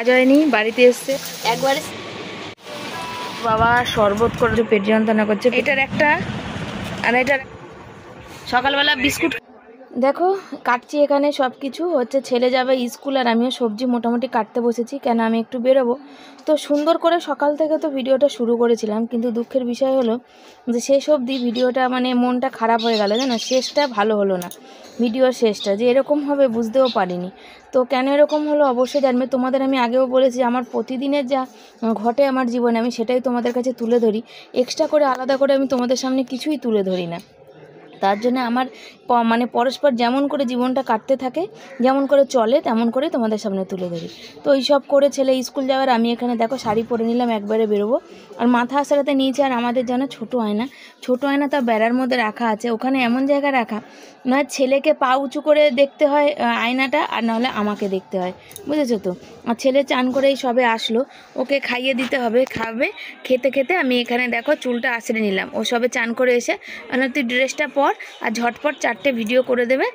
কাজ হয়নি, বাড়িতে এসছে একবারে বাবা শরবত করে পেট যন্ত্রণা করছে। এটার একটা আর এটার সকালবেলা বিস্কুট দেখো কাটছি এখানে সব কিছু হচ্ছে। ছেলে যাবে স্কুল আর আমিও সবজি মোটামুটি কাটতে বসেছি, কেন আমি একটু বেরোবো। তো সুন্দর করে সকাল থেকে তো ভিডিওটা শুরু করেছিলাম, কিন্তু দুঃখের বিষয় হলো যে শেষ অবধি ভিডিওটা মানে মনটা খারাপ হয়ে গেল, জানো, শেষটা ভালো হলো না। ভিডিওর শেষটা যে এরকম হবে বুঝতেও পারিনি। তো কেন এরকম হলো অবশ্যই জানবে। তোমাদের আমি আগেও বলেছি আমার প্রতিদিনের যা ঘটে আমার জীবনে আমি সেটাই তোমাদের কাছে তুলে ধরি। এক্সট্রা করে আলাদা করে আমি তোমাদের সামনে কিছুই তুলে ধরি না। তার জন্য আমার মানে পরস্পর যেমন করে জীবনটা কাটতে থাকে, যেমন করে চলে তেমন করে তোমাদের সামনে তুলে ধরি। তো এই সব করে ছেলে স্কুল যাওয়ার আমি এখানে দেখো শাড়ি পরে নিলাম, একবারে বেরোবো। আর মাথা আসারাতে নিয়েছি। আর আমাদের যেন ছোটো আয়না তা বেড়ার মধ্যে রাখা আছে, ওখানে এমন জায়গায় রাখা না ছেলেকে পা উঁচু করে দেখতে হয় আয়নাটা, আর নাহলে আমাকে দেখতে হয়, বুঝেছো তো। আর ছেলে চান করেই সবে আসলো, ওকে খাইয়ে দিতে হবে, খাবে। খেতে খেতে আমি এখানে দেখো চুলটা আঁচড়ে নিলাম। ও সবে চান করে এসে মানে তুই ড্রেসটা পর আর ঝটপট 4টে ভিডিও করে দেবে,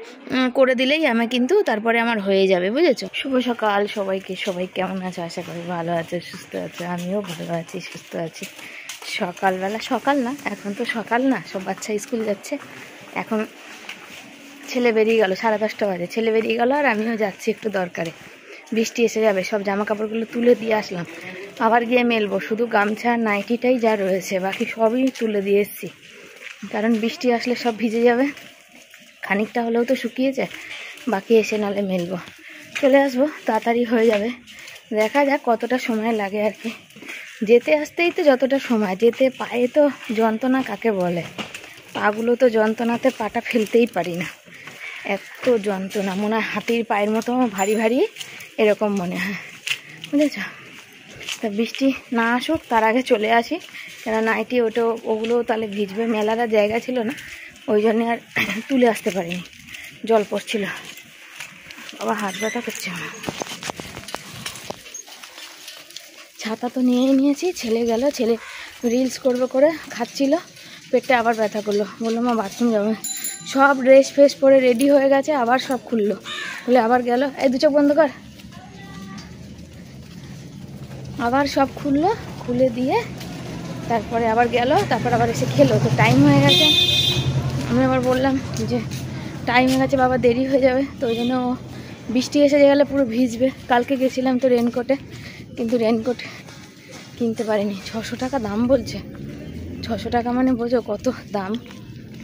করে দিলেই আমি কিন্তু তারপরে আমার হয়ে যাবে, বুঝেছো। শুভ সকাল সবাইকে। সবাই কেমন আছে? আশা করি ভালো আছে, সুস্থ আছে। আমিও ভালো আছি, সুস্থ আছি। সকালবেলা সকাল না, এখন তো সকাল না, সব বাচ্চা স্কুল যাচ্ছে। এখন ছেলে বেরিয়ে গেল, 10:30 বাজে ছেলে বেরিয়ে গেল, আর আমিও যাচ্ছি একটু দরকারে। বৃষ্টি এসে যাবে, সব জামা কাপড়গুলো তুলে দিয়ে আসলাম, আবার গিয়ে মেলবো। শুধু গামছা নাইটিটাই যা রয়েছে, বাকি সবই তুলে দিয়ে এসছি, কারণ বৃষ্টি আসলে সব ভিজে যাবে। খানিকটা হলেও তো শুকিয়েছে, বাকি এসে নালে মেলবো। চলে আসবো, তাড়াতাড়ি হয়ে যাবে। দেখা যাক কতটা সময় লাগে আর কি। যেতে আসতেই তো যতটা সময়, যেতে পায়ে তো যন্ত্রণা কাকে বলে। পাগুলো তো যন্ত্রণাতে পাটা ফেলতেই পারি না, এত যন্ত্রণা। মনে হয় হাতির পায়ের মতো ভারী ভারী এরকম মনে হয়, বুঝেছ। তা বৃষ্টি না আসুক তার আগে চলে আসি, কেন নাইটি ওগুলো তাহলে ভিজবে। মেলার জায়গা ছিল না, ওই জন্যে আর তুলে আসতে পারিনি, জল পড়ছিল। আবার হাত ব্যথা করছে আমার। ছাতা তো নিয়েই নিয়েছি। ছেলে গেল, ছেলে রিলস করবে করে খাচ্ছিল, পেটটা আবার ব্যথা করলো, বললো মা বাথরুম যাবে। সব ড্রেস ফ্রেস পরে রেডি হয়ে গেছে, আবার সব খুললো, খুলে আবার গেল। এই 2 চোখ বন্ধ কর। আবার সব খুললো, খুলে দিয়ে তারপরে আবার গেল, তারপর আবার এসে খেলো। তো টাইম হয়ে গেছে, আমি আবার বললাম যে টাইম হয়ে গেছে বাবা, দেরি হয়ে যাবে। তো ওই জন্য বৃষ্টি এসে গেলে পুরো ভিজবে। কালকে গেছিলাম তো রেনকোটে, কিন্তু রেনকোট কিনতে পারিনি। 600 টাকা দাম বলছে। 600 টাকা মানে বোঝো কত দাম,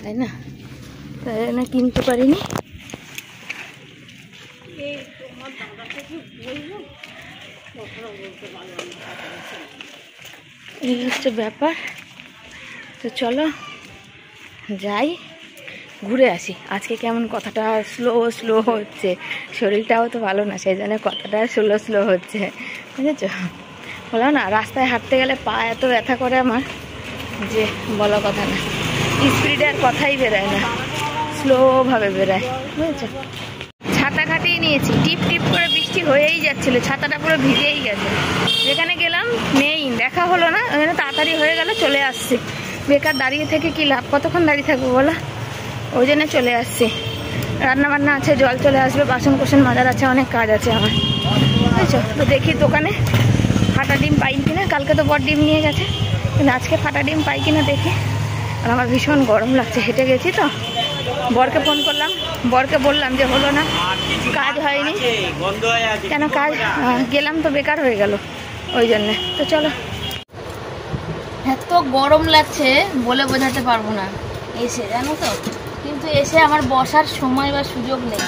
তাই না? তাই জন্য কিনতে পারিনি। এই হচ্ছে ব্যাপার। তো চলো যাই, ঘুরে আসি। আজকে কেমন কথাটা স্লো হচ্ছে, শরীরটাও তো ভালো না, সেই জন্য কথাটা স্লো হচ্ছে, বুঝেছো। বলো না, রাস্তায় হাঁটতে গেলে পা এত ব্যথা করে আমার যে বলা কথা না। স্পিডে আর কথাই বেরোয় না, স্লোভাবে বেরোয়, বুঝেছো। ছাতা খাটিয়ে নিয়েছি, টিপ টিপ করে বৃষ্টি হয়েই যাচ্ছিল, ছাতাটা পুরো ভিজেই গেছে। যেখানে গেলাম নেই, দেখা হলো না, ওই জন্য তাড়াতাড়ি হয়ে গেল, চলে আসছি। বেকার দাঁড়িয়ে থেকে কি লাভ, কতক্ষণ দাঁড়িয়ে থাকবো বলো, ওই জন্য চলে আসছি। রান্নাবান্না আছে, জল চলে আসবে, বাসন কোসন মাজার আছে, অনেক কাজ আছে আমার, বুঝেছো। তো দেখি দোকানে ফাটা ডিম পাই কিনা। কালকে তো বড় ডিম নিয়ে গেছে, কিন্তু আজকে ফাটা ডিম পাই কিনা দেখি। আর আমার ভীষণ গরম লাগছে, হেঁটে গেছি তো। বরকে ফোন করলাম, বরকে বললাম যে হলো না, কাজ হয়নি। কেন কাজ গেলাম তো বেকার হয়ে গেল, ওই জন্যে। তো চলো, এত গরম লাগছে বলে বোঝাতে পারবো না এসে, জানো তো। কিন্তু এসে আমার বসার সময় বা সুযোগ নেই,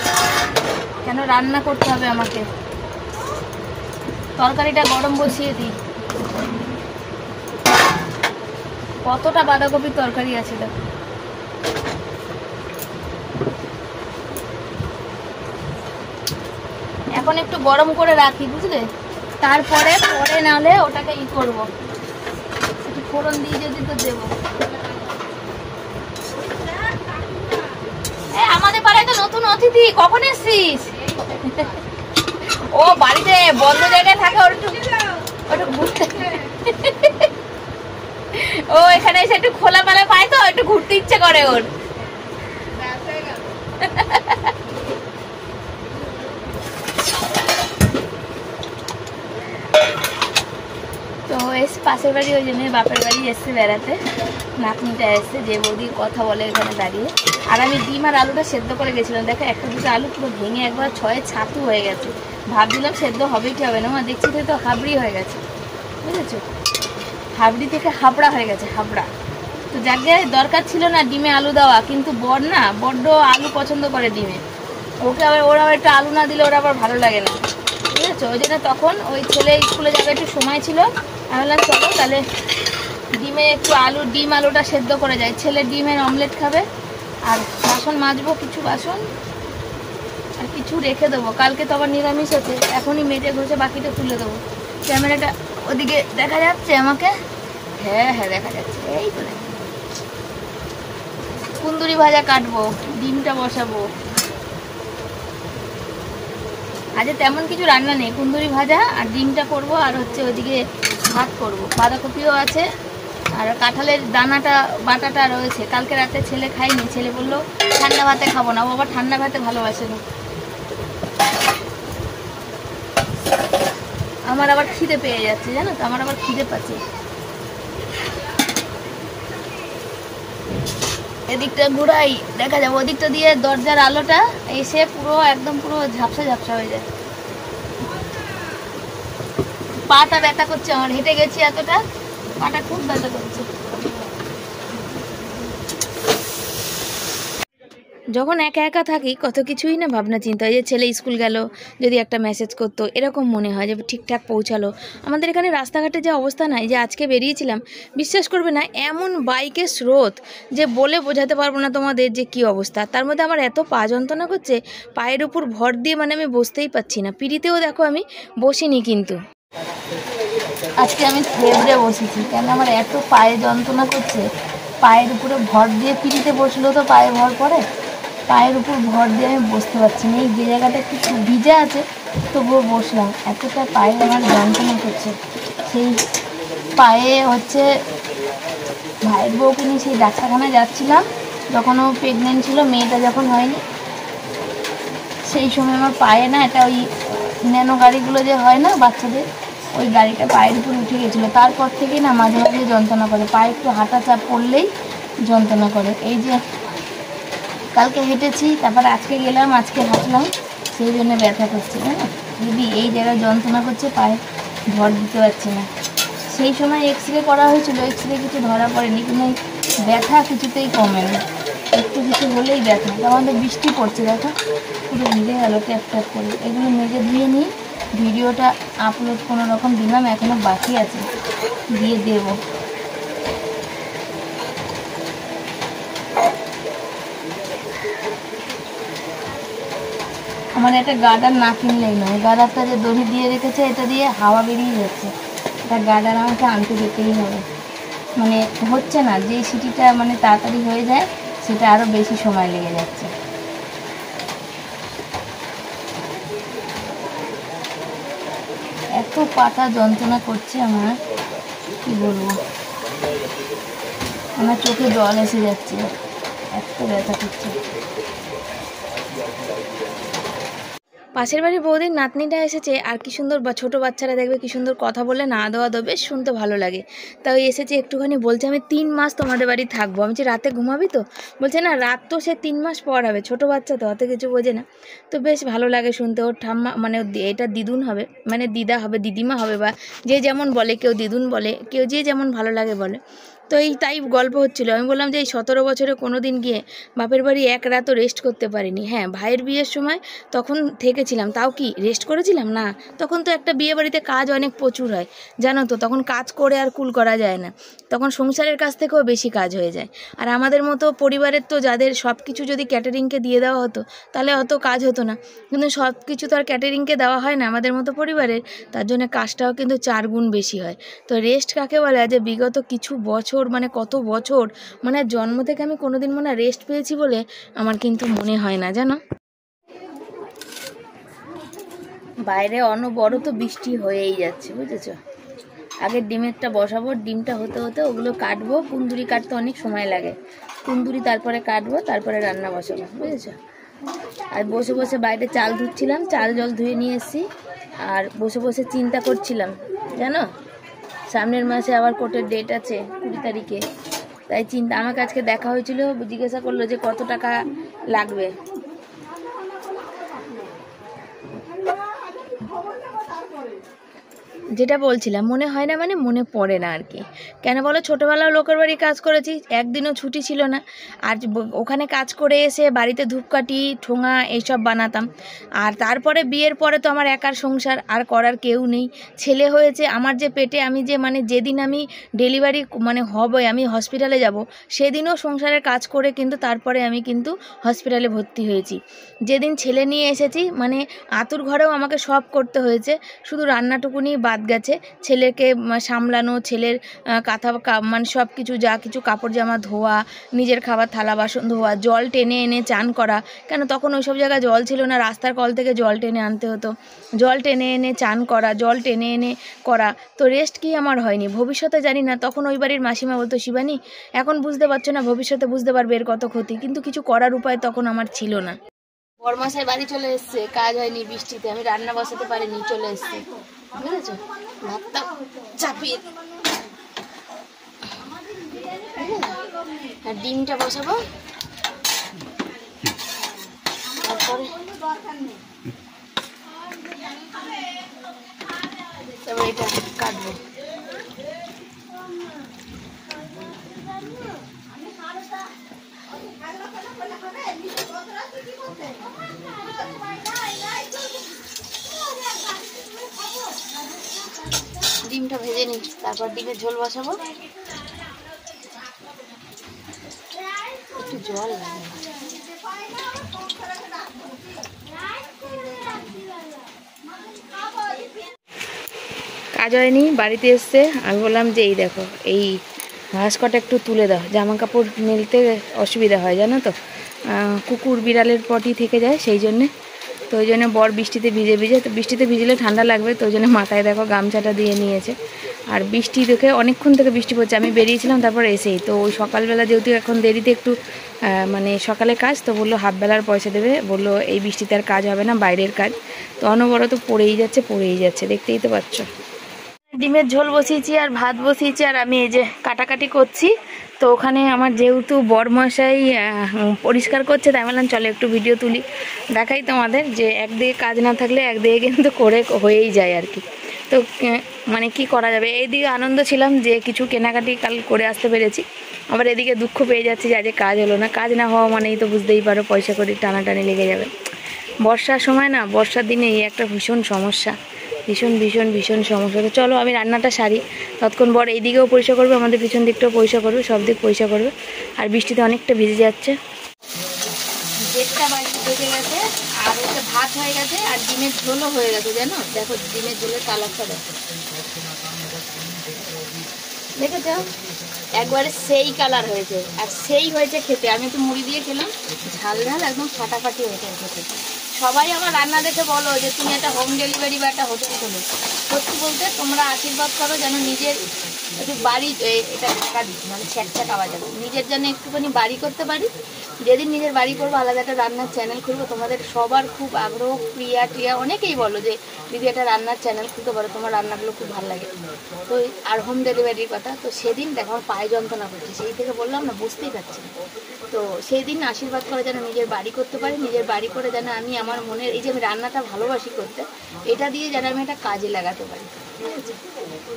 কেন রান্না করতে হবে আমাকে। তরকারিটা গরম বসিয়ে দিই। কতটা বাঁধাকপির তরকারি আছে দেখো। এখন একটু গরম করে রাখি, বুঝলে, তারপরে পরে নাহলে ওটাকে করবো, একটু ফোড়ন দিয়ে যদি তো দেবো। আমাদের পাড়ায় তো নতুন অতিথি, কখন এসছিস? ও বাড়িতে বন্ধ জায়গায় থাকে, ওর একটু ঘুরতে, ও এখানে এসে একটু খোলামেলা পায় তো, একটু ঘুরতে ইচ্ছে করে ওর। এসে পাশের বাড়ি, ওই জন্য বাপের বাড়ি এসছে বেড়াতে। নাতনিটা এসছে, যে বৌদি কথা বলে এখানে দাঁড়িয়ে। আর আমি ডিম আর আলুটা সেদ্ধ করে গেছিলাম, দেখো একটা দুটো আলু পুরো ভেঙে একবার ছয়ে ছাতু হয়ে গেছে। ভাবছিলাম সেদ্ধ হবে কি হবে না, আমার দেখছি তো হাবড়ি হয়ে গেছে, বুঝেছো? হাবড়ি থেকে হাবড়া হয়ে গেছে, হাবড়া। তো যাকে দরকার ছিল না ডিমে আলু দেওয়া, কিন্তু বর না বড্ড আলু পছন্দ করে ডিমে, ওকে আবার ওরা আবার একটু আলু না দিলে ওরা আবার ভালো লাগে না, বুঝেছো? ওই জন্য তখন ওই ছেলে স্কুলে যাবে, একটু সময় ছিল, আমি বললাম চলো তাহলে ডিমে একটু ডিম আলুটা সেদ্ধ করে যায়, ছেলে ডিমের অমলেট খাবে। আর বাসন মাজবো, কিছু বাসন আর কিছু রেখে দেবো, কালকে তো আবার নিরামিষ আছে, এখনই মেজে ঘষে বাকিটা তুলে দেবো। ক্যামেরাটা ওদিকে দেখা যাচ্ছে আমাকে? হ্যাঁ হ্যাঁ দেখা যাচ্ছে। এই তো কুন্দুরি ভাজা কাটবো, ডিমটা বসাবো। আজ তেমন কিছু রান্না নেই, কুন্দুরি ভাজা আর ডিমটা করবো, আর হচ্ছে ওইদিকে ভাত করবো, বাঁধাকপিও আছে, আর কাঁঠালের দানাটা বাটাটা রয়েছে। কালকে রাতে ছেলে খাইনি, ছেলে বললো ঠান্ডা ভাতে খাবো না, ও আবার ঠান্ডা ভাতে ভালোবাসে না। আমার আবার খিদে পেয়ে যাচ্ছে, জানো তো, আমার আবার খিদে পাচ্ছে। এদিকটা ঘুরাই দেখা যাবে, ওদিকটা দিয়ে দরজার আলোটা এসে পুরো একদম পুরো ঝাপসা ঝাপসা হয়ে যায়। পাটা ব্যথা করছে আমার, হেঁটে গেছি এতটা, পাটা খুব ব্যথা করছে। যখন একা একা থাকি কত কিছুই না ভাবনা চিন্তা হয়, যে ছেলে স্কুল গেল, যদি একটা মেসেজ করতো এরকম মনে হয় যে ঠিকঠাক পৌঁছালো। আমাদের এখানে রাস্তাঘাটে যে অবস্থা নাই, যে আজকে বেরিয়েছিলাম, বিশ্বাস করবে না এমন বাইকের স্রোত যে বলে বোঝাতে পারবো না তোমাদের যে কি অবস্থা। তার মধ্যে আমার এত পা যন্ত্রণা করছে, পায়ের উপর ভর দিয়ে মানে আমি বসতেই পারছি না। পিড়িতেও দেখো আমি বসিনি, কিন্তু আজকে আমি থেবড়ে বসেছি, কেন আমার এত পায়ে যন্ত্রণা করছে। পায়ের উপরে ভর দিয়ে পিড়িতে বসলেও তো পায়ে ভর পড়ে, পায়ের উপর ভর দিয়ে আমি বসতে পারছি না। এই যে জায়গাটা একটু ভিজে আছে তবুও বসলাম, এতটা পায়ে আমার যন্ত্রণা করছে। সেই পায়ে হচ্ছে ভাইয়ের বউকে নিয়ে সেই ডাক্তারখানায় যাচ্ছিলাম, যখন ও প্রেগনেন্ট ছিল, মেয়েটা যখন হয়নি, সেই সময় আমার পায়ে না এটা ওই ন্যানো গাড়িগুলো যে হয় না বাচ্চাদের, ওই গাড়িটা পায়ের উপর উঠে গেছিলো। তারপর থেকেই না মাঝে মাঝে যন্ত্রণা করে, পায়ে একটু হাঁটা চাপ পড়লেই যন্ত্রণা করে। এই যে কালকে হেঁটেছি, তারপর আজকে গেলাম, আজকে হাঁটলাম, সেই জন্য ব্যথা করছে, জানো দিদি, এই জায়গায় যন্ত্রণা করছে, পায়ে ভর দিতে পারছি না। সেই সময় এক্স রে করা হয়েছিল, এক্স রে কিছু ধরা পড়েনি, কিন্তু ব্যথা কিছুতেই কমে না, একটু কিছু হলেই ব্যথা। আমাদের বৃষ্টি পড়ছে, দেখো পুরো ভিজে গেল ট্যাপ ট্যাপ করে। এগুলো মেজে ধুয়ে নিই, ভিডিওটা আপলোড কোনো রকম দিলাম, এখনও বাকি আছে, দিয়ে দেব। আমার একটা গার্ডার না কিনলেই নয়, গার্ডারটা যে দড়ি দিয়ে রেখেছে, এটা দিয়ে হাওয়া বেরিয়ে যাচ্ছে, এটা গার্ডার আমাকে আনতে যেতেই হবে। মানে হচ্ছে না, যে সিটিটা মানে তাড়াতাড়ি হয়ে যায় সেটা আরও বেশি সময় লেগে যাচ্ছে। এত পাটা যন্ত্রণা করছে আমার, কি বলবো, আমার চোখে জল এসে যাচ্ছে, এত ব্যথা করছে। পাশের বাড়ির বৌদির নাতনিটা এসেছে, আর কি সুন্দর ছোটো বাচ্চারা দেখবে কি সুন্দর কথা বলে, না দেওয়া দেবে, বেশ শুনতে ভালো লাগে। তাই এসেছে একটুখানি, বলছে আমি 3 মাস তোমাদের বাড়ি থাকবো। আমি যে রাতে ঘুমাবি তো, বলছে না রাত তো সে 3 মাস পর হবে, ছোটো বাচ্চা তো অত কিছু বোঝে না। তো বেশ ভালো লাগে শুনতে। ওর ঠাম্মা মানে এটা দিদুন হবে, মানে দিদা হবে, দিদিমা হবে, বা যে যেমন বলে, কেউ দিদুন বলে, কেউ যে যেমন ভালো লাগে বলে। তো তাই গল্প হচ্ছিলো। আমি বললাম যে এই 17 বছরে কোনো দিন গিয়ে বাপের বাড়ি এক রাতও রেস্ট করতে পারিনি। হ্যাঁ, ভাইয়ের বিয়ের সময় তখন থেকেছিলাম, তাও কি রেস্ট করেছিলাম না? তখন তো একটা বিয়ে বাড়িতে কাজ অনেক প্রচুর হয়, জানো তো, তখন কাজ করে আর কুল করা যায় না, তখন সংসারের কাজ থেকেও বেশি কাজ হয়ে যায়। আর আমাদের মতো পরিবারের তো যাদের সব কিছু যদি ক্যাটারিংকে দিয়ে দেওয়া হতো তাহলে অত কাজ হতো না, কিন্তু সব কিছু তো আর ক্যাটারিংকে দেওয়া হয় না আমাদের মতো পরিবারের, তার জন্য কাজটাও কিন্তু 4 গুণ বেশি হয়। তো রেস্ট কাকে বলে, যে বিগত কিছু বছর, মানে কত বছর, মানে জন্ম থেকে আমি কোনোদিন মনে রেস্ট পেয়েছি বলে আমার কিন্তু মনে হয় না, জানো। বাইরে অনবরত বৃষ্টি হয়েই যাচ্ছে, বুঝেছো। আগে ডিমেরটা বসাবো, ডিমটা হতে হতে ওগুলো কাটবো, কুন্দুরি কাটতে অনেক সময় লাগে, কুন্দুরি তারপরে কাটবো, তারপরে রান্না বসাবো, বুঝেছো। আর বসে বসে বাইরে চাল ধুচ্ছিলাম, চাল জল ধুয়ে নিয়ে এসেছি, আর বসে বসে চিন্তা করছিলাম, জানো সামনের মাসে আবার কোর্টের ডেট আছে 20 তারিখে, তাই চিন্তা। আমাকে আজকে দেখা হয়েছিল, জিজ্ঞাসা করলো যে কত টাকা লাগবে। যেটা বলছিলাম, মনে হয় না মানে মনে পড়ে না আর কি। কেন বলো, ছোটোবেলাও লোকের বাড়ি কাজ করেছি, একদিনও ছুটি ছিল না। আর ওখানে কাজ করে এসে বাড়িতে ধূপকাঠি ঠোঙা এইসব বানাতাম। আর তারপরে বিয়ের পরে তো আমার একার সংসার, আর করার কেউ নেই। ছেলে হয়েছে আমার যে পেটে, আমি যে মানে যেদিন আমি ডেলিভারি মানে হবে, আমি হসপিটালে যাব, সেদিনও সংসারের কাজ করে কিন্তু তারপরে আমি কিন্তু হসপিটালে ভর্তি হয়েছি। যেদিন ছেলে নিয়ে এসেছি মানে আতুর ঘরেও আমাকে সব করতে হয়েছে, শুধু রান্নাটুকুনি বাদ গেছে। ছেলেকে সামলানো, ছেলের কাঁথা মানে সব কিছু, যা কিছু কাপড় জামা ধোয়া, নিজের খাবার থালা বাসন ধোয়া, জল টেনে এনে চান করা। কেন তখন ওইসব জায়গায় জল ছিল না, রাস্তার কল থেকে জল টেনে আনতে হতো, জল টেনে এনে চান করা, জল টেনে এনে করা। তো রেস্ট কি আমার হয়নি। ভবিষ্যতে জানি না, তখন ওই বাড়ির মাসিমা বলতো, শিবানী এখন বুঝতে পারছো না, ভবিষ্যতে বুঝতে পারবে এর কত ক্ষতি, কিন্তু কিছু করার উপায় তখন আমার ছিল না। বরমাসাই বাড়ি চলে এসছে, কাজ হয়নি বৃষ্টিতে, আমি রান্না বসাতে পারিনি, চলে এসছে, বুঝেছো? ভাতটা চাপিয়ে আর ডিমটা বসাবো, তারপরে এটা কাটবো। ডিমটা ভেজে নিই, তারপর ডিমের ঝোল বসাবো। একটু জল লাগে, কাজ হয়নি, বাড়িতে এসছে। আমি বললাম যে এই দেখো, এই ঘাস কটা একটু তুলে দাও, জামা কাপড় মেলতে অসুবিধা হয় জানো তো, কুকুর বিড়ালের পটি থেকে যায়, সেই জন্যে। তো ওই জন্য বর বৃষ্টিতে ভিজে ভিজে, তো বৃষ্টিতে ভিজলে ঠান্ডা লাগবে, তো ওই জন্য মাথায় দেখো গামছাটা দিয়ে নিয়েছে। আর বৃষ্টি দেখে অনেকক্ষণ থেকে বৃষ্টি পড়ছে, আমি বেরিয়েছিলাম তারপর এসেই, তো ওই সকালবেলা যেহেতু এখন দেরিতে একটু মানে সকালে কাজ, তো বললো হাফ বেলার পয়সা দেবে, বললো এই বৃষ্টিতে আর কাজ হবে না, বাইরের কাজ। তো অনবরত পড়েই যাচ্ছে, দেখতেই তো পাচ্ছ। ডিমের ঝোল বসিয়েছি আর ভাত বসিয়েছি, আর আমি এই যে কাটাকাটি করছি। তো ওখানে আমার যেহেতু বরমশাই পরিষ্কার করছে, তাই বললাম চলো একটু ভিডিও তুলি, দেখাই তোমাদের যে একদিকে কাজ না থাকলে একদিকে কিন্তু করে হয়েই যায় আর কি। তো মানে কি করা যাবে, এইদিকে আনন্দ ছিলাম যে কিছু কেনাকাটি কাল করে আসতে পেরেছি, আবার এদিকে দুঃখ পেয়ে যাচ্ছি যে আজকে কাজ হলো না। কাজ না হওয়া মানেই তো বুঝতেই পারো পয়সা করে টানাটানি লেগে যাবে। বর্ষার সময় না, বর্ষার দিনে এই একটা ভীষণ সমস্যা, ভীষণ সমস্যা। তো চলো আমি রান্নাটা সারি, ততক্ষণ বড় এই দিকেও পরিষ্কার করবে, আমাদের পিছন দিকটাও পরিষ্কার করবে, সব দিক পরিষ্কার করবে। আর বৃষ্টিতে অনেকটা ভিজে যাচ্ছে। দেড়টা বাড়ি বেজে গেছে, আর হচ্ছে ভাত হয়ে গেছে, আর ডিমের ঝোলও হয়ে গেছে জানো। দেখো ডিমের ঝোলের কালারটা দেখো, দেখেছ একবারে সেই কালার হয়েছে, আর সেই হয়েছে খেতে। আমি একটু মুড়ি দিয়ে খেলাম, ঝাল ঝাল একদম ফাটাফাটি হয়েছে খেতে। সবাই আমার রান্না দেখে বলো যে তুমি একটা হোম ডেলিভারি বা একটা হোটেল খোলো। সত্যি বলতে তোমরা আশীর্বাদ করো যেন নিজের একটু বাড়ি, এটা ঢাকা দিচ্ছি মানে ছ্যাঁকছ্যাক আওয়াজ যাবে, নিজের জন্য একটুখানি বাড়ি করতে পারি। যেদিন নিজের বাড়ি করবো আলাদা একটা রান্নার চ্যানেল খুলবো। তোমাদের সবার খুব আগ্রহ, প্রিয়া অনেকেই বলো যে দিদি একটা রান্নার চ্যানেল খুলতে পারো, তোমার রান্নাগুলো খুব ভালো লাগে। তো আর হোম ডেলিভারির কথা, তো সেদিন দেখো আমার পায়ে যন্ত্রণা করছে, সেই থেকে বললাম না, বুঝতেই পারছি না। তো সেই দিন আশীর্বাদ করে যেন নিজের বাড়ি করতে পারি, নিজের বাড়ি করে যেন আমি আমার মনের এই যে আমি রান্নাটা ভালোবাসি করতে, এটা দিয়ে যেন আমি একটা কাজে লাগাতে পারি। ঠিক আছে,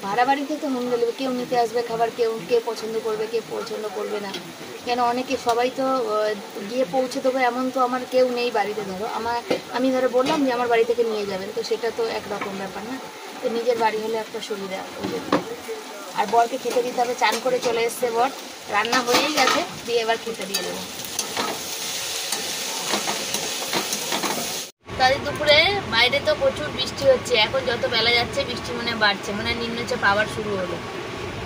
ভাড়া বাড়ি থেকে হোম ডেলিভারি, কেউ নিতে আসবে খাবার, কে পছন্দ করবে, কে পছন্দ করবে না, কেন অনেকে সবাই তো গিয়ে পৌঁছে দেবো এমন তো আমার কেউ নেই বাড়িতে। ধরো আমি ধরো বললাম যে আমার বাড়ি থেকে নিয়ে যাবেন, তো সেটা তো একরকম ব্যাপার না। তো নিজের বাড়ি হলে একটা সুবিধা। আর বরকে খেতে দিতে হবে, চান করে চলে এসছে বর, রান্না হয়েই গেছে, দিয়ে এবার খেতে দিয়ে দেবো। তাদের দুপুরে বাইরে তো প্রচুর বৃষ্টি হচ্ছে, এখন যত বেলা যাচ্ছে বৃষ্টি মনে বাড়ছে, মানে নিম্নচাপ আবার শুরু হলো।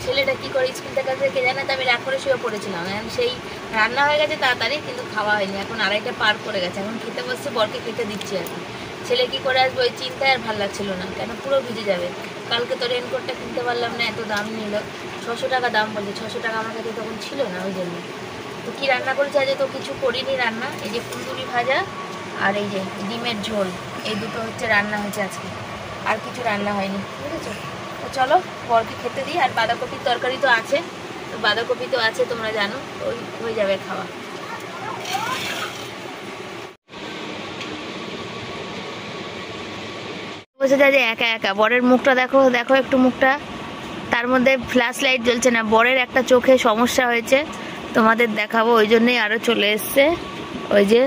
ছেলেটা কি করে স্কুল থেকে আসবে কে জানে, তো আমি রাগ করে শুয়ে পড়েছিলাম। এখন সেই রান্না হয়ে গেছে তাড়াতাড়ি, কিন্তু খাওয়া হয়নি, এখন 2:30 পার করে গেছে, এখন খেতে বসছে, বরকে খেতে দিচ্ছি আর কি। ছেলে কি করে আসবে ওই চিন্তায় আর ভালো লাগছিল না, কেন পুরো ভিজে যাবে। কালকে তো রেনকোটটা কিনতে পারলাম না, এত দাম নিল, 600 টাকা দাম বলছে, 600 টাকা আমার কাছে তখন ছিল না, ওই জন্য। তো কী রান্না করেছে আজকে, তো কিছু করিনি রান্না, এই যে কুন্দুলি ভাজা আর এই যে ডিমের ঝোল, এই দুটো হচ্ছে রান্না হয়েছে আজকে, আর কিছু রান্না হয়নি, বুঝেছো। চলো বরকে খেতে দিই। আর বাঁধাকপির তরকারি তো আছে, বাঁধাকপি তো আছে তোমরা জানো, ওই হয়ে যাবে খাওয়া। বসে যায় যে একা একা। বরের মুখটা দেখো, দেখো একটু মুখটা, তার মধ্যে ফ্ল্যাশ লাইট জ্বলছে না। বরের একটা চোখে সমস্যা হয়েছে, তোমাদের দেখাবো, ওই জন্যই আরো চলে এসছে। ওই যে,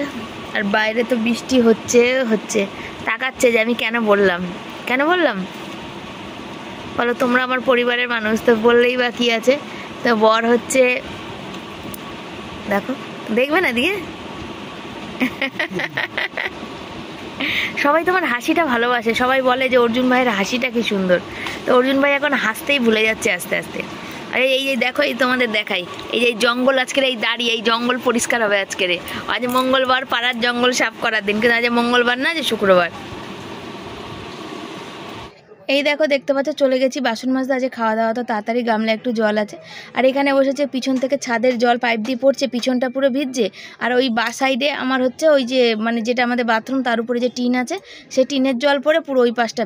আর বাইরে তো বৃষ্টি হচ্ছে হচ্ছে, তাকাচ্ছে যে আমি কেন বললাম, কেন বললাম বলো, তোমরা আমার পরিবারের মানুষ, তো বললেই বা কি আছে। তো বর হচ্ছে, দেখো দেখবে না দিয়ে সবাই তোমার হাসিটা ভালোবাসে, সবাই বলে যে অর্জুন ভাইয়ের হাসিটা কি সুন্দর। তো অর্জুন ভাই এখন হাসতেই ভুলে যাচ্ছে আস্তে আস্তে। আরে এই যে দেখো, এই তোমাদের দেখাই, এই যে জঙ্গল আজকের এই দাঁড়িয়ে, এই জঙ্গল পরিষ্কার হবে আজকের। আজ মঙ্গলবার, পাড়ার জঙ্গল সাফ করার দিন, কিন্তু আজ মঙ্গলবার না, যে শুক্রবার। এই দেখো দেখতে পাচ্ছ চলে গেছি বাসন মাজতে। আজ খাওয়া দাওয়া তো তাড়াতাড়ি, গামলা একটু জল আছে। আর এখানে বসেছে, পিছন থেকে ছাদের জল পাইপ দিয়ে পড়ছে, পিছনটা পুরো ভিজছে। আর ওই বা সাইডে আমার হচ্ছে ওই যে মানে যেটা আমাদের বাথরুম, তার উপরে যে টিন আছে, সেই টিনের জল পড়ে পুরো ওই পাশটা,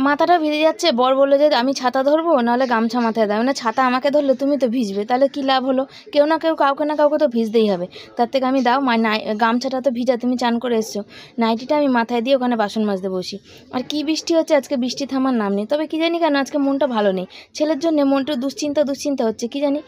মাথাটা ভিজে যাচ্ছে। বর বললো যে আমি ছাতা ধরবো, নাহলে গামছা মাথায় দাও না। ছাতা আমাকে ধরলে তুমি তো ভিজবে, তাহলে কি লাভ হলো? কেউ না কেউ, কাউকে না কাউকে তো ভিজতেই হবে। তার থেকে আমি দাও গামছাটা তো ভিজা, তুমি চান করে এসছো, নাইটিটা আমি মাথায় দিয়ে ওখানে বাসন মাজতে বসি। আর কি বৃষ্টি হচ্ছে আজকে, বৃষ্টি থামার নাম নেই। তবে কি জানি কেন আজকে মনটা ভালো নেই, ছেলের জন্য মনটা দুশ্চিন্তা হচ্ছে, কি জানি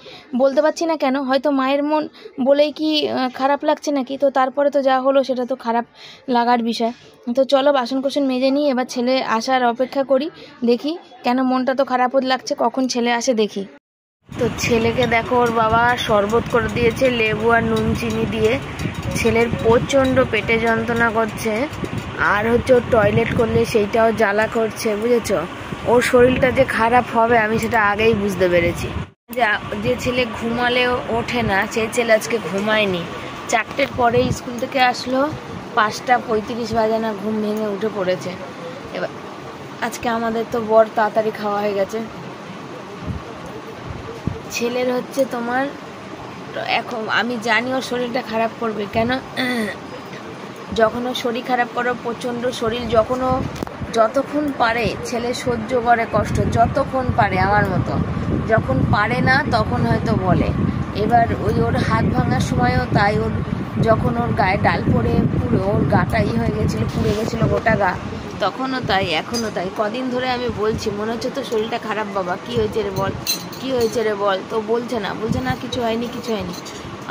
বলতে পারছি না কেন। হয়তো মায়ের মন বলেই কি খারাপ লাগছে নাকি। তো তারপরে তো যা হলো সেটা তো খারাপ লাগার বিষয়। তো চলো বাসন কোসন মেজে নিই, এবার ছেলে আসার অপেক্ষা করি, দেখি কেন মনটা তো খারাপ লাগছে, কখন ছেলে আসে দেখি। তো ছেলেকে দেখো, ওর বাবা শরবত করে দিয়েছে লেবু আর নুন চিনি দিয়ে। ছেলের প্রচণ্ড পেটে যন্ত্রণা করছে, আর হচ্ছে ওর টয়লেট করলে সেইটাও জ্বালা করছে, বুঝেছো? ওর শরীরটা যে খারাপ হবে আমি সেটা আগেই বুঝতে পেরেছি। যে ছেলে ঘুমালেও ওঠে না, সেই ছেলে আজকে ঘুমায়নি। 4টের পরে স্কুল থেকে আসলো, 5:35 বাজে না, ঘুম ভেঙে উঠে পড়েছে। এবার আজকে আমাদের তো বর তাড়াতাড়ি খাওয়া হয়ে গেছে। ছেলের হচ্ছে তোমার, এখন আমি জানি ওর শরীরটা খারাপ করবে, কেন যখন ওর শরীর খারাপ করো, প্রচণ্ড শরীর, যতক্ষণ পারে ছেলে সহ্য করে কষ্ট, যতক্ষণ পারে, আমার মতো। যখন পারে না তখন হয়তো বলে। এবার ওই ওর হাত ভাঙার সময়ও তাই, ওর যখন ওর গায়ে ডাল পড়ে পুরো ওর গাটা হয়ে গেছিলো, পুড়ে গেছিলো গোটা গা, তখনও তাই, এখনও তাই। কদিন ধরে আমি বলছি, মনে হচ্ছে তো শরীরটা খারাপ, বাবা কী হয়েছে রে বল, কী হয়েছে রে বল। তো বলছে না কিছু হয়নি, কিছু হয়নি।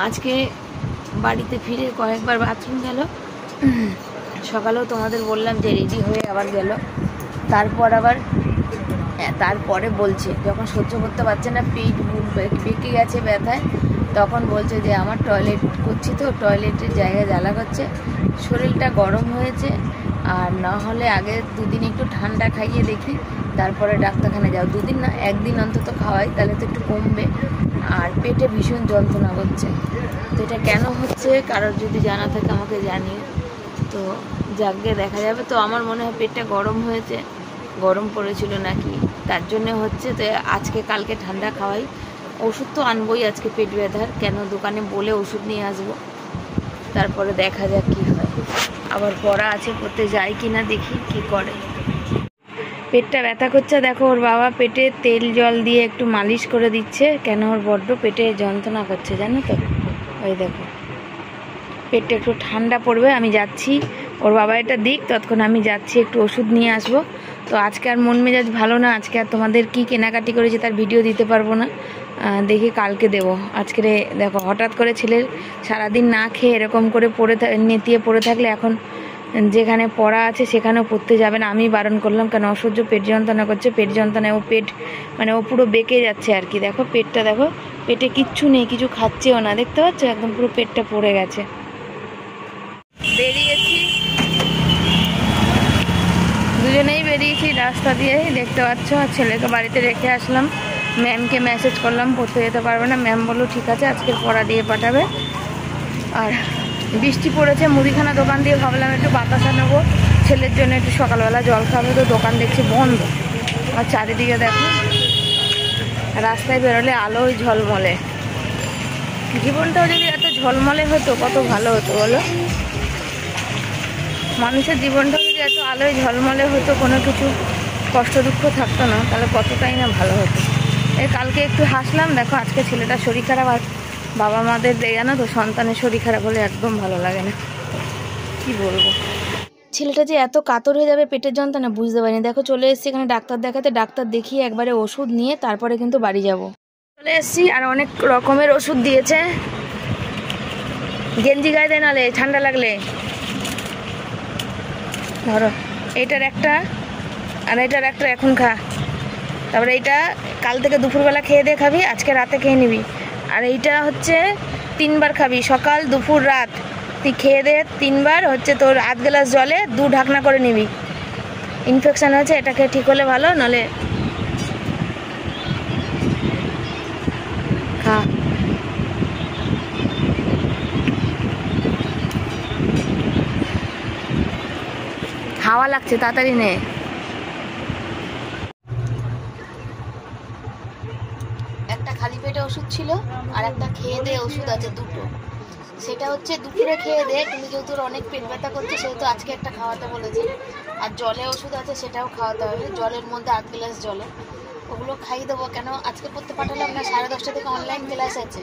আজকে বাড়িতে ফিরে কয়েকবার বাথরুম গেল, সকালেও তোমাদের বললাম যে রেডি হয়ে আবার গেল। তারপরে বলছে, যখন সহ্য করতে পারছে না, পেট বেঁকে গেছে ব্যথায়, তখন বলছে যে আমার টয়লেট করছি, তো টয়লেটের জায়গায় জ্বালা করছে, শরীরটা গরম হয়েছে, আর না হলে আগে 2 দিন একটু ঠান্ডা খাইয়ে দেখি, তারপরে ডাক্তারখানে যাও। 2 দিন না, 1 দিন অন্তত খাওয়াই, তাহলে তো একটু কমবে। আর পেটে ভীষণ যন্ত্রণা করছে। তো এটা কেন হচ্ছে, কারোর যদি জানা থাকে আমাকে জানিয়ে, তো যাকে দেখা যাবে। তো আমার মনে হয় পেটটা গরম হয়েছে, গরম পড়েছিল নাকি, তার জন্য হচ্ছে। তো আজকে কালকে ঠান্ডা খাওয়াই, ওষুধ তো আনবই আজকে পেট ব্যথার, কেন দোকানে বলে ওষুধ নিয়ে আসবো, তারপরে দেখা যাক কী হয়। আবার পড়া আছে, পড়তে যাই কি না দেখি কি করে। পেটটা ব্যথা করছে, দেখো ওর বাবা পেটে তেল জল দিয়ে একটু মালিশ করে দিচ্ছে, কেন ওর বড্ড পেটে যন্ত্রণা করছে জানো তো। ওই দেখো পেটটা একটু ঠান্ডা পড়বে, আমি যাচ্ছি, ওর বাবা এটা দিক, ততক্ষণ আমি যাচ্ছি একটু ওষুধ নিয়ে আসবো। তো আজকে আর মন মেজাজ ভালো না, আজকে আর তোমাদের কি কেনাকাটি করেছি তার ভিডিও দিতে পারবো না, দেখি কালকে দেবো। আজকে দেখো হঠাৎ করে ছেলের সারাদিন না খেয়ে এরকম করে নেতিয়ে পড়ে থাকলে, এখন যেখানে পড়া আছে সেখানেও পড়তে যাবে না। আমি বারণ করলাম, কেন অসহ্য পেট যন্ত্রণা করছে, পেট যন্ত্রণায় ও পেট মানে ও পুরো বেঁকে যাচ্ছে আর কি। দেখো পেটটা, দেখো পেটে কিচ্ছু নেই, কিছু খাচ্ছেও না, দেখতে পাচ্ছ একদম পুরো পেটটা পড়ে গেছে। বেরিয়েছি, দুজনেই বেরিয়েছি রাস্তা দিয়েই, দেখতে পাচ্ছ। আর ছেলেকে বাড়িতে রেখে আসলাম, ম্যামকে মেসেজ করলাম পড়তে যেতে পারবে না, ম্যাম বললো ঠিক আছে আজকের পড়া দিয়ে পাঠাবে। আর বৃষ্টি পড়েছে, মুদিখানা দোকান দিয়ে ভাবলাম একটু বাতাসা নেবো, ছেলের জন্য একটু সকালবেলা জল খাবে, তো দোকান দেখছি বন্ধ। আর চারিদিকে দেখো, রাস্তায় বেরোলে আলোয় ঝলমলে। জীবনটাও যদি এত ঝলমলে হতো কত ভালো হতো বলো, মানুষের জীবনটাও যদি এত আলোয় ঝলমলে হতো, কোনো কিছু কষ্ট দুঃখ থাকতো না, তাহলে কতটাই না ভালো হতো। এই কালকে একটু হাসলাম, দেখো আজকে ছেলেটার শরীর খারাপ। আর বাবা মাদের জানো তো, সন্তানের শরীর খারাপ হলে একদম ভালো লাগে না, কি বলবো। ছেলেটা যে এত কাতর হয়ে যাবে পেটের যন্ত্রণা বুঝতে পারিনি। দেখো চলে এসেছি এখানে ডাক্তার দেখাতে, ডাক্তার দেখিয়ে একবারে ওষুধ নিয়ে তারপরে কিন্তু বাড়ি যাব। চলে এসেছি আর অনেক রকমের ওষুধ দিয়েছে। গেঞ্জি গায়ে দেয় নালে ঠান্ডা লাগলে। ধরো এইটার একটা আর এইটার একটা এখন খা, তারপরে এইটা কাল থেকে দুপুরবেলা খেয়ে দিয়ে খাবি, আজকে রাতে খেয়ে নিবি। আর এইটা হচ্ছে 3 বার খাবি, সকাল দুপুর রাত। তুই খেয়ে দে 3 বার, হচ্ছে তোর 8 গ্লাস জলে 2 ঢাকনা করে নিবি। ইনফেকশান হয়েছে, এটা খেয়ে ঠিক হলে ভালো, নাহলে খা। হাওয়া লাগছে, তাড়াতাড়ি নে। একটা খালি পেটে ওষুধ ছিল আর একটা খেয়ে দিয়ে ওষুধ আছে, দুটো। সেটা হচ্ছে দুপুরে খেয়ে দে, কিন্তু যেহেতু অনেক পেট ব্যথা করছে সেহেতু আজকে একটা খাওয়াতে বলেছে। আর জলে ওষুধ আছে, সেটাও খাওয়াতে হবে, জলের মধ্যে 8 গ্লাস জলে। ওগুলো খাইয়ে দেবো, কেন আজকে পড়তে পাঠালাম না, 10:30 থেকে অনলাইন ক্লাস আছে।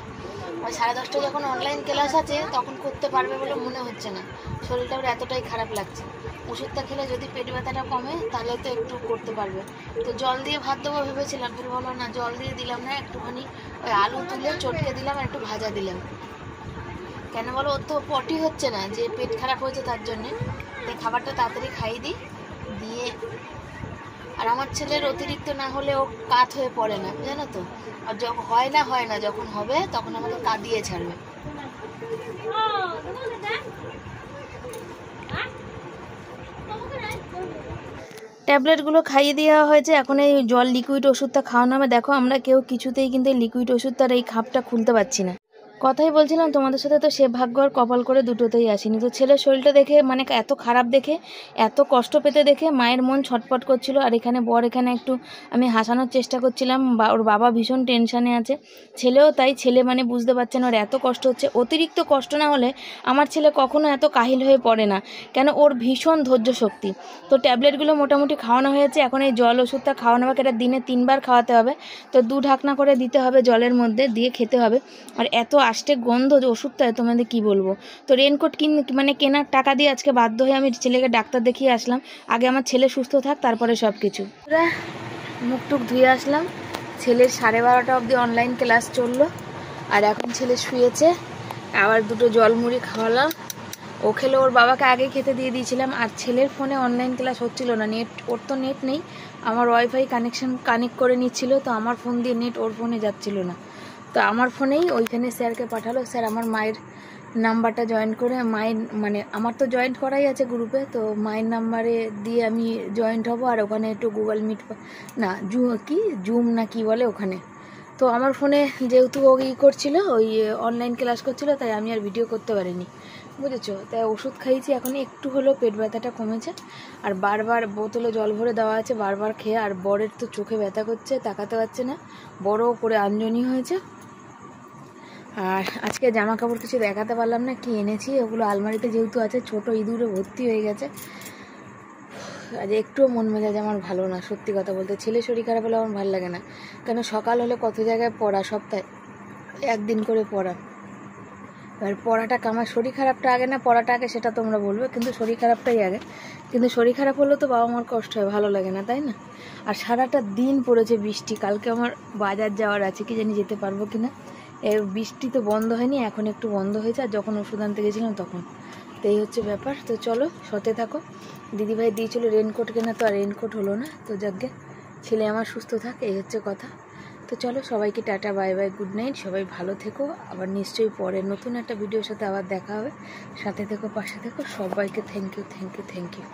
আর 10:30 যখন অনলাইন ক্লাস আছে তখন করতে পারবে বলে মনে হচ্ছে না, শরীরটা ওর এতটাই খারাপ লাগছে। ওষুধটা খেলে যদি পেট ব্যথাটা কমে তাহলে তো একটু করতে পারবে। তো জল দিয়ে ভাত দেবো ভেবেছিলাম, ফির বলো না, জল দিয়ে দিলাম না, একটুখানি ওই আলু তুলে চটকে দিলাম আর একটু ভাজা দিলাম। কেন বলো, ওর তো পটি হচ্ছে না, যে পেট খারাপ হয়েছে তার জন্যে। তাই খাবারটা তাড়াতাড়ি খাইয়ে দিই দিয়ে। আর আমার ছেলের অতিরিক্ত না হলে ও কাত হয়ে পড়ে না, জানো তো। আর যখন হয় না, যখন হবে তখন আমাকে কাঁদিয়ে ছাড়বে। ট্যাবলেটগুলো খাইয়ে দেওয়া হয়েছে, এখন এই জল লিকুইড ওষুধটা খাওয়ানো হবে। দেখো আমরা কেউ কিছুতেই কিন্তু এই লিকুইড ওষুধটার এই খাপটা খুলতে পারছি না। কথাই বলছিলাম তোমাদের সাথে, তো সে ভাগ্য আর কপাল করে দুটোতেই আসেনি। তো ছেলের শরীরটা দেখে মানে এত খারাপ দেখে, এত কষ্ট পেতে দেখে মায়ের মন ছটফট করছিল। আর এখানে বর এখানে একটু আমি হাসানোর চেষ্টা করছিলাম, ওর বাবা ভীষণ টেনশানে আছে, ছেলেও তাই। ছেলে মানে বুঝতে পারছে না ওর এত কষ্ট হচ্ছে। অতিরিক্ত কষ্ট না হলে আমার ছেলে কখনো এত কাহিল হয়ে পড়ে না, কেন ওর ভীষণ ধৈর্য শক্তি। তো ট্যাবলেটগুলো মোটামুটি খাওয়ানো হয়েছে, এখন এই জল ওষুধটা খাওয়ানো হবে। এটা দিনে 3 বার খাওয়াতে হবে, তো 2 ঢাকনা করে দিতে হবে জলের মধ্যে দিয়ে খেতে হবে। আর এত আষ্টে গন্ধ যে ওষুধটা, তোমাদের কি বলবো। তো রেনকোট মানে কেনার টাকা দিয়ে আজকে বাধ্য হয়ে আমি ছেলেকে ডাক্তার দেখিয়ে আসলাম। আগে আমার ছেলে সুস্থ থাক, তারপরে সব কিছু। মুখ টুক ধুয়ে আসলাম, ছেলের 12:30 অবধি অনলাইন ক্লাস চললো। আর এখন ছেলে শুয়েছে, আবার 2টো জল মুড়ি খাওয়ালাম, ও খেলে। ওর বাবাকে আগে খেতে দিয়ে দিয়েছিলাম। আর ছেলের ফোনে অনলাইন ক্লাস হচ্ছিল না, নেট, ওর তো নেট নেই, আমার ওয়াইফাই কানেক্ট করে নিচ্ছিল, তো আমার ফোন দিয়ে নেট ওর ফোনে যাচ্ছিল না। তো আমার ফোনেই ওইখানে স্যারকে পাঠালো, স্যার আমার মায়ের নাম্বারটা জয়েন করে, মায়ের মানে আমার তো জয়েন্ট করাই আছে গ্রুপে, তো মায়ের নাম্বারে দিয়ে আমি জয়েন্ট হব। আর ওখানে একটু গুগল মিট না জুম না কি বলে ওখানে। তো আমার ফোনে যেহেতু ও করছিল, ওই অনলাইন ক্লাস করছিল, তাই আমি আর ভিডিও করতে পারিনি, বুঝেছো। তাই ওষুধ খাইয়েছি, এখন একটু হলেও পেট ব্যথাটা কমেছে। আর বারবার বোতলে জল ভরে দেওয়া আছে, বারবার খেয়ে। আর বরের তো চোখে ব্যথা করছে, তাকাতে পারছে না, বড় করে আঞ্জনি হয়েছে। আর আজকে জামা কাপড় কিছু দেখাতে পারলাম না, কি এনেছি ওগুলো আলমারিতে যেহেতু আছে, ছোট ইঁদুরে ভর্তি হয়ে গেছে। আজ একটুও মন মেজাজ আমার ভালো না, সত্যি কথা বলতে। ছেলে শরীর খারাপ হলে আমার ভালো লাগে না, কেন সকাল হলে কত জায়গায় পড়া, সপ্তাহে 1 দিন করে পড়া। এবার পড়াটা, আমার শরীর খারাপটা আগে না পড়াটা আগে, সেটা তোমরা বলবে, কিন্তু শরীর খারাপটাই আগে। কিন্তু শরীর খারাপ হলেও তো বাবা মার কষ্ট হয়, ভালো লাগে না, তাই না। আর সারাটা দিন পড়েছে বৃষ্টি, কালকে আমার বাজার যাওয়ার আছে, কি জানি যেতে পারবো কি না। বৃষ্টি তো বন্ধ হয়নি, এখন একটু বন্ধ হয়েছে, আর যখন ওষুধ আনতে গেছিলাম তখন। তো এই হচ্ছে ব্যাপার। তো চলো সতে থাকো। দিদিভাই দিয়েছিল রেনকোট কেনা, তো আর রেনকোট হলো না, তো যাকে ছেলে আমার সুস্থ থাক, এই হচ্ছে কথা। তো চলো সবাইকে tata, bye bye, good night, সবাই ভালো থেকো। আবার নিশ্চয়ই পরে নতুন একটা ভিডিওর সাথে আবার দেখা হবে। সাথে থেকো, পাশে থেকো, সবাইকে থ্যাংক ইউ।